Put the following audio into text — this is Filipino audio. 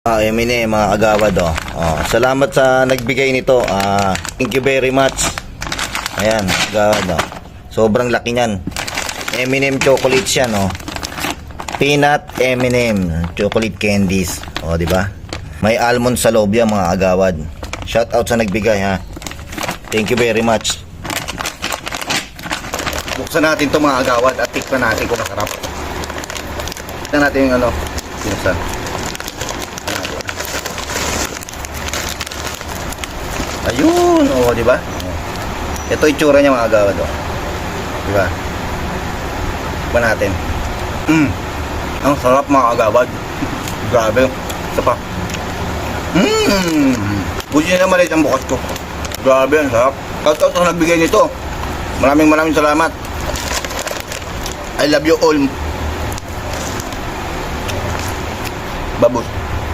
Eminem, mga agawad, salamat sa nagbigay nito. Thank you very much. Ayan, agawad, sobrang laki niyan. Eminem chocolates yan, peanut Eminem chocolate candies, di ba? May almond sa loob yan, mga agawad. Shout out sa nagbigay, ha. Thank you very much. Buksan natin to, mga agawad, at tikman natin kung masarap. Tignan natin yung sinuksan. Ayun, di ba? Ito itsura niya, mga agawad, di ba? Tignan natin. Ang sarap, mga agawad. Grabe. Isa pa. Gusto niya na maliit ang bukas ko. Grabe, ang sarap. Shout out sa nagbigay nito. Maraming salamat. I love you all. Babos.